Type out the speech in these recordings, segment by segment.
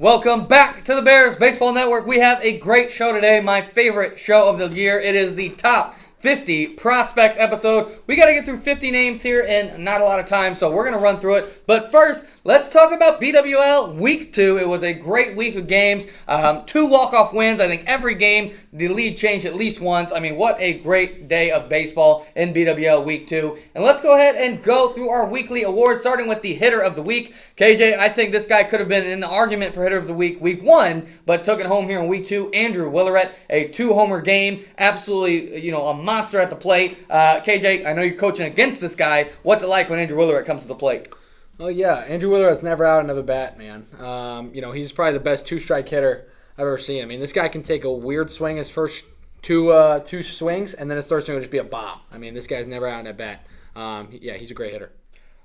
Welcome back to the Bears Baseball Network. We have a great show today, my favorite show of the year. It is the Top 50 Prospects episode. We got to get through 50 names here in not a lot of time, so we're going to run through it. But first, let's talk about BWL Week 2. It was a great week of games. 2 walk-off wins. I think every game, the lead changed at least once. I mean, what a great day of baseball in BWL Week 2. And let's go ahead and go through our weekly awards, starting with the Hitter of the Week. KJ, I think this guy could have been in the argument for Hitter of the Week 1, but took it home here in Week 2. Andrew Willeret, a 2-homer game. Absolutely, a monster at the plate. KJ, I know you're coaching against this guy. What's it like when Andrew Willeret comes to the plate? Oh, yeah. Andrew Willeret's never out another bat, man. He's probably the best two-strike hitter I've ever seen. I mean, this guy can take a weird swing his first two swings, and then his third swing will just be a bomb. I mean, this guy's never out in that bat. He's a great hitter.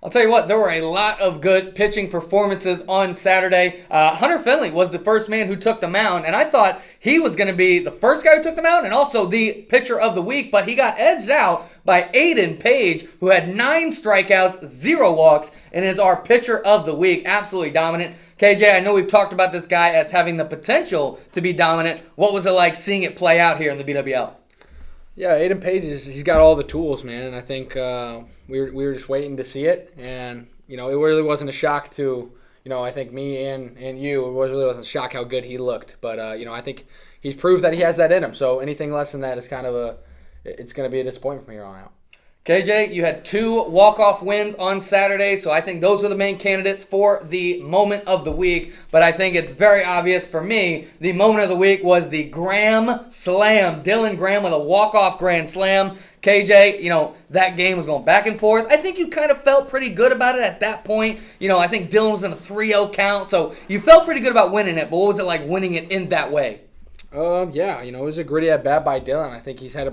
I'll tell you what, there were a lot of good pitching performances on Saturday. Hunter Finley was the first man who took the mound, and I thought he was going to be the first guy who took the mound and also the pitcher of the week, but he got edged out by Aiden Page, who had 9 strikeouts, 0 walks, and is our pitcher of the week. Absolutely dominant. KJ, I know we've talked about this guy as having the potential to be dominant. What was it like seeing it play out here in the BWL? Yeah, Aiden Page, he's got all the tools, man, and I think we were just waiting to see it, and, it really wasn't a shock to, I think me and you, it really wasn't a shock how good he looked, but, I think he's proved that he has that in him, so anything less than that is kind of it's going to be a disappointment from here on out. KJ, you had 2 walk-off wins on Saturday, so I think those are the main candidates for the moment of the week. But I think it's very obvious for me, the moment of the week was the Graham Slam. Dylan Graham with a walk-off grand slam. KJ, that game was going back and forth. I think you kind of felt pretty good about it at that point. I think Dylan was in a 3-0 count, so you felt pretty good about winning it. But what was it like winning it in that way? It was a gritty at-bat by Dylan. I think he had a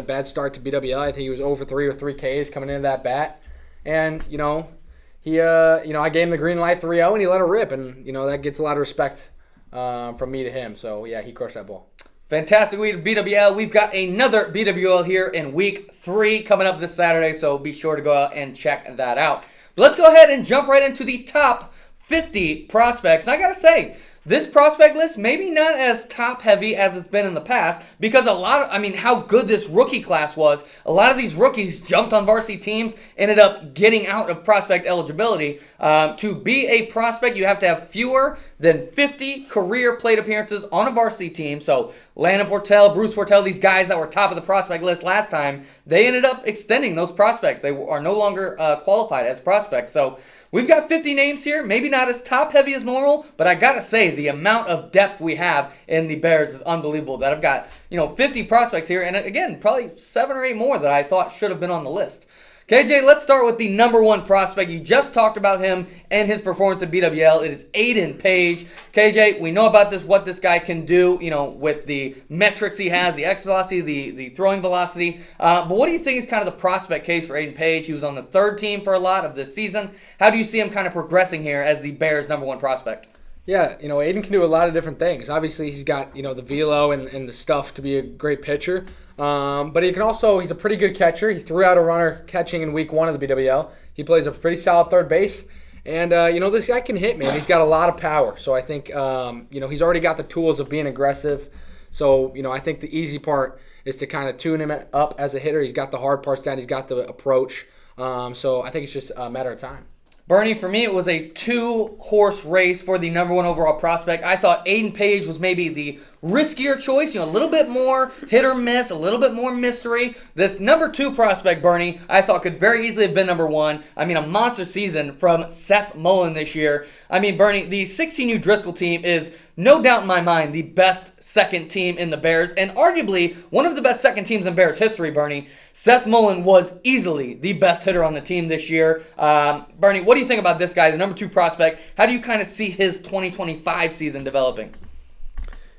bad start to BWL. I think he was over 3 with 3 Ks coming into that bat. And, I gave him the green light 3-0 and he let it rip. And, that gets a lot of respect from me to him. So, yeah, he crushed that ball. Fantastic week of BWL. We've got another BWL here in Week 3 coming up this Saturday, so be sure to go out and check that out. But let's go ahead and jump right into the top 50 prospects. And I got to say, this prospect list, maybe not as top-heavy as it's been in the past, because how good this rookie class was. A lot of these rookies jumped on varsity teams, ended up getting out of prospect eligibility. To be a prospect, you have to have fewer than 50 career plate appearances on a varsity team. So Landon Portell, Bruce Portell, these guys that were top of the prospect list last time, they ended up extending those prospects. They are no longer qualified as prospects. So we've got 50 names here, maybe not as top-heavy as normal, but I got to say, the amount of depth we have in the Bears is unbelievable. That I've got, 50 prospects here, and again, probably 7 or 8 more that I thought should have been on the list. KJ, let's start with the number 1 prospect. You just talked about him and his performance at BWL. It is Aiden Page. KJ, we know about what this guy can do, with the metrics he has, the X velocity, the throwing velocity. But what do you think is kind of the prospect case for Aiden Page? He was on the 3rd team for a lot of this season. How do you see him kind of progressing here as the Bears' number 1 prospect? Yeah, Aiden can do a lot of different things. Obviously, he's got, the velo and the stuff to be a great pitcher. But he's a pretty good catcher. He threw out a runner catching in Week 1 of the BWL. He plays a pretty solid third base. And, this guy can hit, man. He's got a lot of power. So I think, he's already got the tools of being aggressive. So, I think the easy part is to kind of tune him up as a hitter. He's got the hard parts down. He's got the approach. So I think it's just a matter of time. Bernie, for me, it was a 2-horse race for the number 1 overall prospect. I thought Aiden Page was maybe the riskier choice, a little bit more hit or miss, a little bit more mystery. This number 2 prospect, Bernie, I thought could very easily have been number 1. I mean, a monster season from Seth Mullen this year. I mean, Bernie, the 16U Driscoll team is no doubt in my mind the best second team in the Bears, and arguably one of the best second teams in Bears history, Bernie. Seth Mullen was easily the best hitter on the team this year. Bernie, what do you think about this guy, the number 2 prospect? How do you kind of see his 2025 season developing?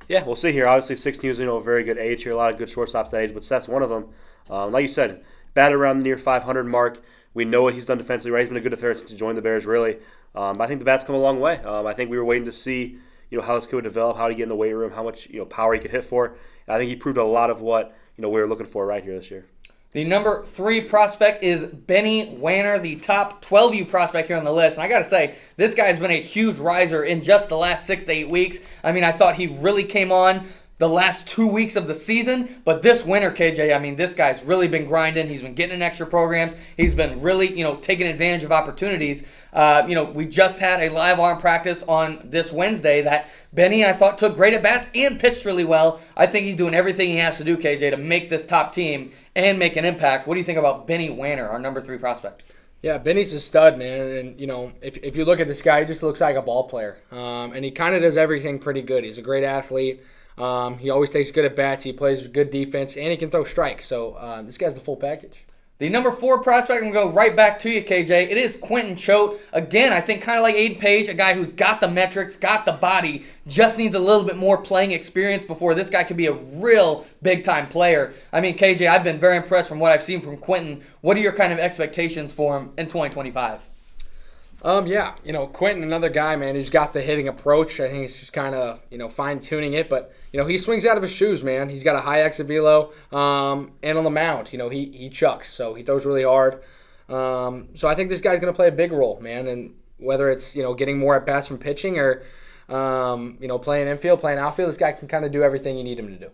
Yeah, we'll see here. Obviously, 16 is a very good age here. A lot of good shortstops that age, but Seth's one of them. Like you said, batted around the near 500 mark. We know what he's done defensively. Right? He's been a good defender since he joined the Bears, really. I think the bat's come a long way. I think we were waiting to see how this kid would develop, how to get in the weight room, how much power he could hit for. And I think he proved a lot of what we were looking for right here this year. The number 3 prospect is Benny Wanner, the top 12U prospect here on the list. And I got to say, this guy's been a huge riser in just the last 6 to 8 weeks. I mean, I thought he really came on the last 2 weeks of the season, but this winter, KJ, I mean, this guy's really been grinding. He's been getting in extra programs. He's been really, taking advantage of opportunities. We just had a live arm practice on this Wednesday that Benny, I thought, took great at bats and pitched really well. I think he's doing everything he has to do, KJ, to make this top team and make an impact. What do you think about Benny Wanner, our number 3 prospect? Yeah, Benny's a stud, man. And, if you look at this guy, he just looks like a ball player. And he kind of does everything pretty good. He's a great athlete. He always takes good at bats. He plays good defense, and he can throw strikes. So this guy's the full package. The number 4 prospect, I'm going to go right back to you, KJ. It is Quentin Choate. Again, I think kind of like Aiden Page, a guy who's got the metrics, got the body, just needs a little bit more playing experience before this guy could be a real big-time player. I mean, KJ, I've been very impressed from what I've seen from Quentin. What are your kind of expectations for him in 2025? Quentin, another guy, man, who's got the hitting approach. I think it's just kind of, fine-tuning it. But, he swings out of his shoes, man. He's got a high exit velo. And on the mound, he chucks. So he throws really hard. So I think this guy's going to play a big role, man. And whether it's, getting more at-bats from pitching or, playing infield, playing outfield, this guy can kind of do everything you need him to do.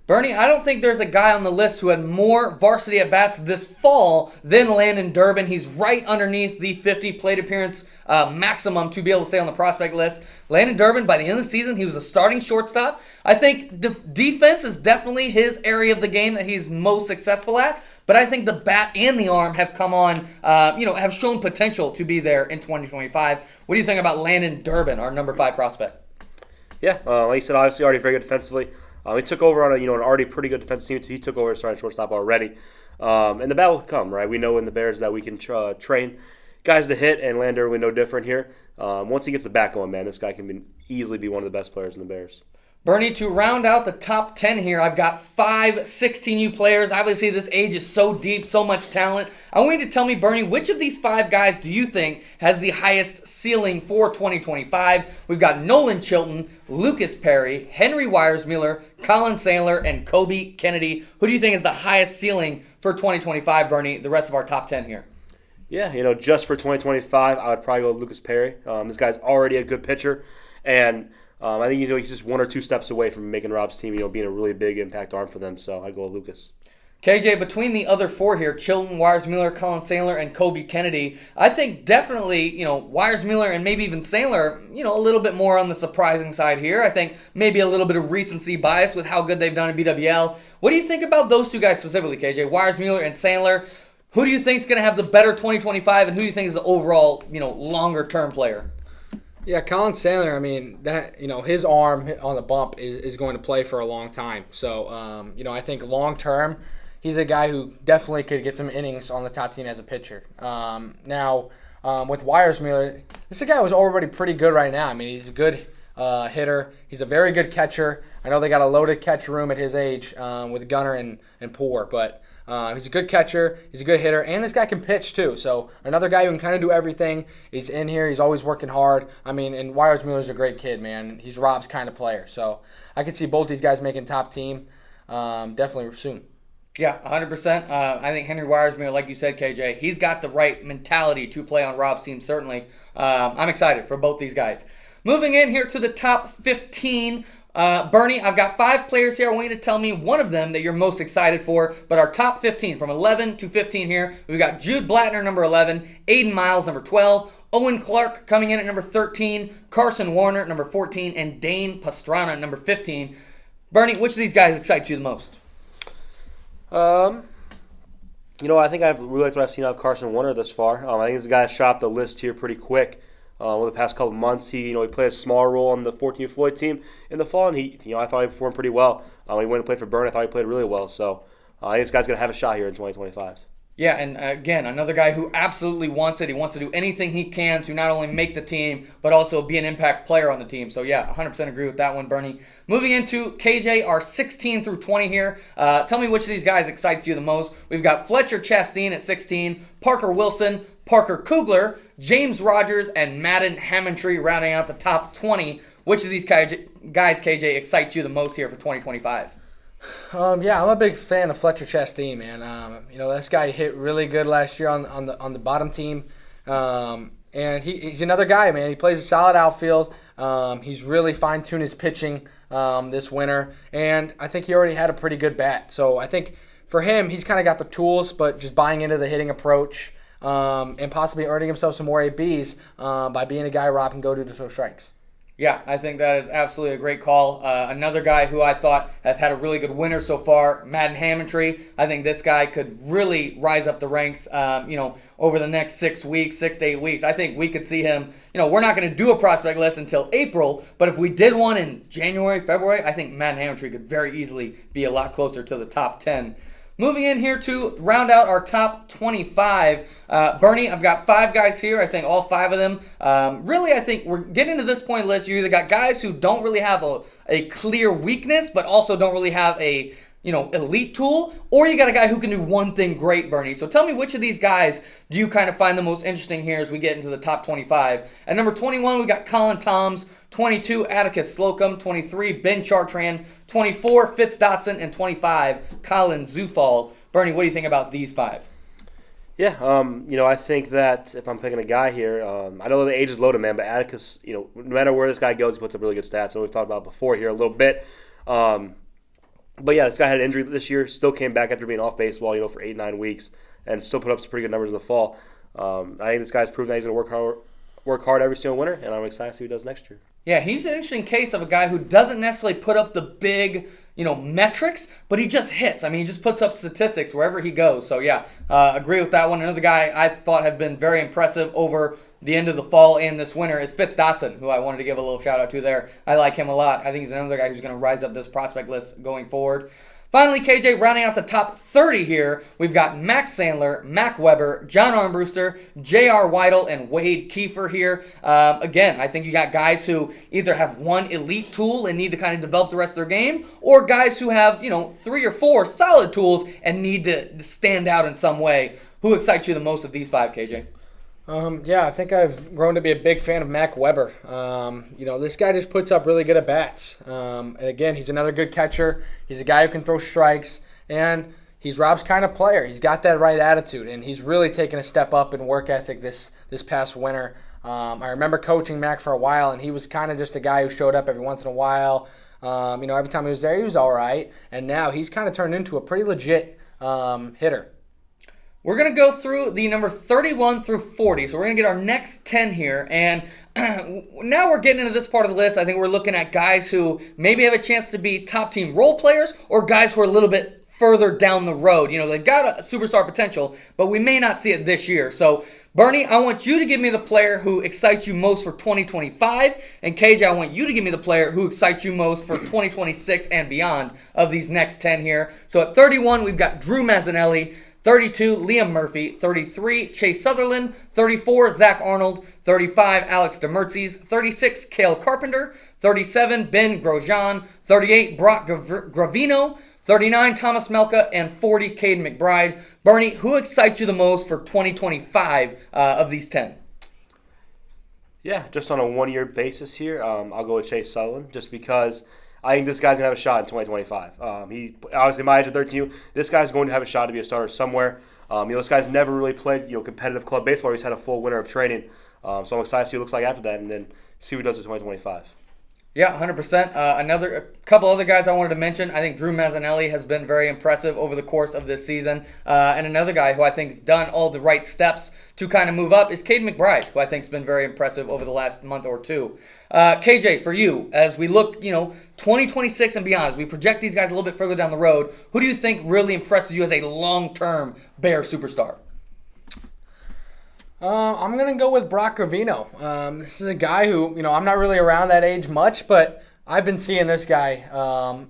Bernie, I don't think there's a guy on the list who had more varsity at-bats this fall than Landon Durbin. He's right underneath the 50 plate appearance maximum to be able to stay on the prospect list. Landon Durbin, by the end of the season, he was a starting shortstop. I think defense is definitely his area of the game that he's most successful at. But I think the bat and the arm have come on, have shown potential to be there in 2025. What do you think about Landon Durbin, our number 5 prospect? Yeah, like you said, obviously already very good defensively. He took over on an already pretty good defensive team. He took over as starting shortstop already, and the battle will come, right? We know in the Bears that we can train guys to hit, and Lander we know different here. Once he gets the bat going, man, this guy can easily be one of the best players in the Bears. Bernie, to round out the top 10 here, I've got 5 16U players. Obviously, this age is so deep, so much talent. I want you to tell me, Bernie, which of these 5 guys do you think has the highest ceiling for 2025? We've got Nolan Chilton, Lucas Perry, Henry Wiersmuller, Colin Sandler, and Kobe Kennedy. Who do you think is the highest ceiling for 2025, Bernie, the rest of our top 10 here? Yeah, just for 2025, I would probably go with Lucas Perry. This guy's already a good pitcher, and I think he's just 1 or 2 steps away from making Rob's team, being a really big impact arm for them. So I go with Lucas. KJ, between the other 4 here, Chilton, Wiersmuller, Colin Sandler, and Kobe Kennedy, I think definitely, Wiersmuller and maybe even Sandler, a little bit more on the surprising side here. I think maybe a little bit of recency bias with how good they've done in BWL. What do you think about those 2 guys specifically, KJ? Wiersmuller and Sandler. Who do you think is going to have the better 2025, and who do you think is the overall, longer-term player? Yeah, Colin Sandler, I mean, that his arm on the bump is going to play for a long time. So, I think long-term, he's a guy who definitely could get some innings on the top team as a pitcher. Now, with Wiersmuller, this is a guy who's already pretty good right now. I mean, he's a good hitter. He's a very good catcher. I know they got a loaded catch room at his age with Gunnar and Poor, but he's a good catcher. He's a good hitter, and this guy can pitch too. So another guy who can kind of do everything. He's in here. He's always working hard. I mean, and Wiersmuller's a great kid, man. He's Rob's kind of player. So I could see both these guys making top team definitely soon. Yeah, 100%. I think Henry Wiersmuller, like you said, KJ, he's got the right mentality to play on Rob's team, certainly. I'm excited for both these guys. Moving in here to the top 15. Bernie, I've got 5 players here. I want you to tell me one of them that you're most excited for. But our top 15, from 11 to 15 here, we've got Jude Blattner, number 11, Aiden Miles, number 12, Owen Clark coming in at number 13, Carson Warner, number 14, and Dane Pastrana, number 15. Bernie, which of these guys excites you the most? I think I've really liked what I've seen out of Carson Warner thus far. I think this guy shot up the list here pretty quick. Over the past couple of months, he played a small role on the 14 Floyd team in the fall, and I thought he performed pretty well. When he went and played for Byrne, I thought he played really well. So I think this guy's going to have a shot here in 2025. Yeah, and again, another guy who absolutely wants it. He wants to do anything he can to not only make the team, but also be an impact player on the team. So yeah, 100% agree with that one, Bernie. Moving into KJ, our 16 through 20 here. Tell me which of these guys excites you the most. We've got Fletcher Chastain at 16, Parker Wilson, Parker Kugler, James Rogers, and Madden Hammondtree rounding out the top 20. Which of these guys, KJ, excites you the most here for 2025? Yeah, I'm a big fan of Fletcher Chastain, man. This guy hit really good last year on the bottom team, and he's another guy, man. He plays a solid outfield. He's really fine-tuned his pitching this winter, and I think he already had a pretty good bat. So I think for him, he's kind of got the tools, but just buying into the hitting approach and possibly earning himself some more ABs by being a guy Rob can go to throw strikes. Yeah, I think that is absolutely a great call. Another guy who I thought has had a really good winter so far, Madden Hammontree. I think this guy could really rise up the ranks, over the next 6 weeks, 6 to 8 weeks. I think we could see him. We're not going to do a prospect list until April, but if we did one in January, February, I think Madden Hammontree could very easily be a lot closer to the top 10. Moving in here to round out our top 25. Bernie, I've got 5 guys here. I think all 5 of them. Really, I think we're getting to this point in the list. You either got guys who don't really have a clear weakness, but also don't really have a elite tool, or you got a guy who can do one thing great, Bernie. So tell me, which of these guys do you kind of find the most interesting here as we get into the top 25? At number 21, we got Colin Toms. 22, Atticus Slocum. 23, Ben Chartrand. 24, Fitz Dotson. And 25, Colin Zufall. Bernie, what do you think about these 5? Yeah, I think that if I'm picking a guy here, I know the age is loaded, man, but Atticus, no matter where this guy goes, he puts up really good stats. So we've talked about before here a little bit. But yeah, this guy had an injury this year, still came back after being off baseball, for 8-9 weeks, and still put up some pretty good numbers in the fall. I think this guy's proven that he's going to work hard every single winter, and I'm excited to see what he does next year. Yeah, he's an interesting case of a guy who doesn't necessarily put up the big, metrics, but he just hits. I mean, he just puts up statistics wherever he goes. So yeah, agree with that one. Another guy I thought had been very impressive over the end of the fall and this winter is Fitz Dotson, who I wanted to give a little shout out to there. I like him a lot. I think he's another guy who's going to rise up this prospect list going forward. Finally, KJ, rounding out the top 30 here, we've got Max Sandler, Mac Weber, John Armbruster, J.R. Weidel, and Wade Kiefer here. Again, I think you got guys who either have one elite tool and need to kind of develop the rest of their game, or guys who have, 3 or 4 solid tools and need to stand out in some way. Who excites you the most of these 5, KJ? I think I've grown to be a big fan of Mac Weber. This guy just puts up really good at bats. And again, he's another good catcher. He's a guy who can throw strikes, and he's Rob's kind of player. He's got that right attitude, and he's really taken a step up in work ethic this past winter. I remember coaching Mac for a while, and he was kind of just a guy who showed up every once in a while. Every time he was there, he was all right, and now he's kind of turned into a pretty legit hitter. We're going to go through the number 31 through 40. So we're going to get our next 10 here. And now we're getting into this part of the list. I think we're looking at guys who maybe have a chance to be top team role players or guys who are a little bit further down the road. They've got a superstar potential, but we may not see it this year. So, Bernie, I want you to give me the player who excites you most for 2025. And KJ, I want you to give me the player who excites you most for 2026 and beyond of these next 10 here. So at 31, we've got Drew Mazzanelli. 32, Liam Murphy. 33, Chase Sutherland. 34, Zach Arnold. 35, Alex DeMertzes. 36, Cale Carpenter. 37, Ben Grosjean. 38, Brock Gravino. 39, Thomas Melka. And 40, Caden McBride. Bernie, who excites you the most for 2025 of these 10? Yeah, just on a one-year basis here, I'll go with Chase Sutherland just because I think this guy's going to have a shot in 2025. He obviously, my age of 13, this guy's going to have a shot to be a starter somewhere. This guy's never really played competitive club baseball. He's had a full winter of training. So I'm excited to see what it looks like after that and then see what he does in 2025. Yeah, 100%. A couple other guys I wanted to mention. I think Drew Mazzanelli has been very impressive over the course of this season. And another guy who I think has done all the right steps to kind of move up is Caden McBride, who I think has been very impressive over the last month or two. KJ, for you, as we look, 2026 and beyond, as we project these guys a little bit further down the road, who do you think really impresses you as a long-term Bear superstar? I'm going to go with Brock Gravino. This is a guy who, I'm not really around that age much, but I've been seeing this guy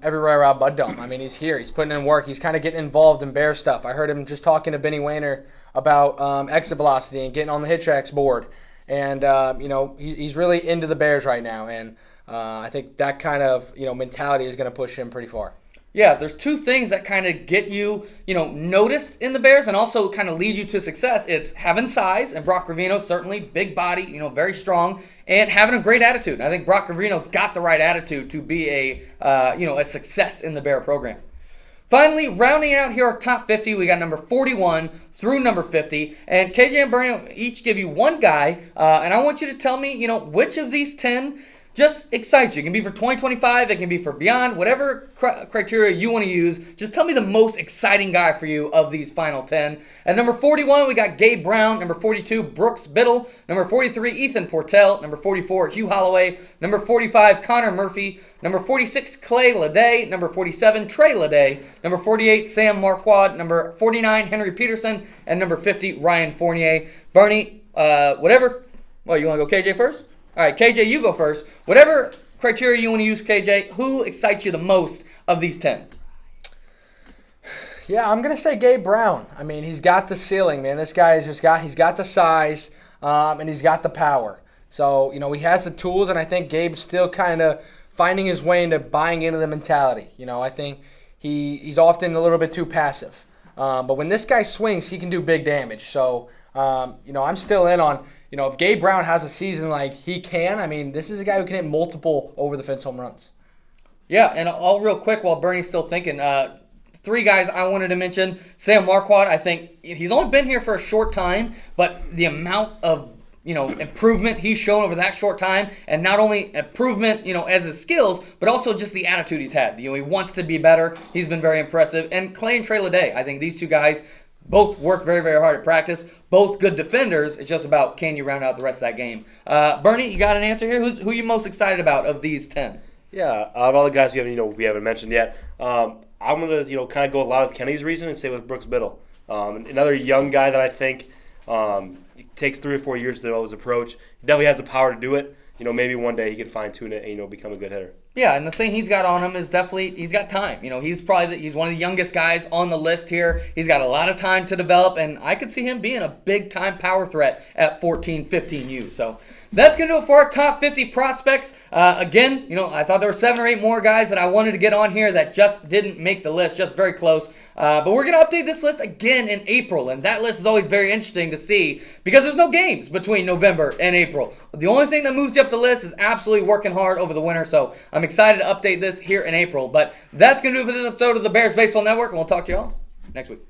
everywhere around Bud Dome. I mean, he's here. He's putting in work. He's kind of getting involved in Bear stuff. I heard him just talking to Benny Wayner about exit velocity and getting on the HitTrax board. And, he's really into the Bears right now. And I think that kind of, mentality is going to push him pretty far. Yeah, there's two things that kind of get you, noticed in the Bears and also kind of lead you to success. It's having size, and Brock Gravino, certainly, big body, very strong, and having a great attitude. I think Brock Gravino's got the right attitude to be a success in the Bear program. Finally, rounding out here our top 50, we got number 41 through number 50. And KJ and Bernie will each give you one guy. And I want you to tell me, which of these 10 just excites you. It can be for 2025. It can be for beyond. Whatever criteria you want to use, just tell me the most exciting guy for you of these final 10. At number 41, we got Gabe Brown. Number 42, Brooks Biddle. Number 43, Ethan Portell. Number 44, Hugh Holloway. Number 45, Connor Murphy. Number 46, Clay Lede. Number 47, Trey Lede. Number 48, Sam Marquardt. Number 49, Henry Peterson. And number 50, Ryan Fournier. Bernie, whatever. Well, you want to go KJ first? All right, KJ, you go first. Whatever criteria you want to use, KJ, who excites you the most of these 10? Yeah, I'm going to say Gabe Brown. I mean, he's got the ceiling, man. This guy he's got the size, and he's got the power. So, he has the tools, and I think Gabe's still kind of finding his way into buying into the mentality. I think he's often a little bit too passive. But when this guy swings, he can do big damage. So, I'm still in on, if Gabe Brown has a season like he can, I mean, this is a guy who can hit multiple over-the-fence home runs. Yeah, and all real quick while Bernie's still thinking, 3 guys I wanted to mention. Sam Marquardt, I think he's only been here for a short time, but the amount of improvement he's shown over that short time, and not only improvement, as his skills, but also just the attitude he's had. He wants to be better. He's been very impressive. And Clay and Trey Lede, I think these 2 guys both work very, very hard at practice. Both good defenders. It's just about can you round out the rest of that game. Bernie, you got an answer here? Who are you most excited about of these 10? Yeah, of all the guys we haven't mentioned yet, I'm gonna kind of go a lot with Kenny's reason and say with Brooks Biddle, another young guy that I think it takes 3 or 4 years to develop his approach. He definitely has the power to do it. Maybe one day he could fine tune it and become a good hitter. Yeah, and the thing he's got on him is definitely he's got time. He's he's one of the youngest guys on the list here. He's got a lot of time to develop, and I could see him being a big-time power threat at 14, 15U. So that's going to do it for our top 50 prospects. Again, I thought there were 7 or 8 more guys that I wanted to get on here that just didn't make the list, just very close. But we're going to update this list again in April, and that list is always very interesting to see because there's no games between November and April. The only thing that moves you up the list is absolutely working hard over the winter, so I'm excited to update this here in April. But that's going to do it for this episode of the Bears Baseball Network, and we'll talk to you all next week.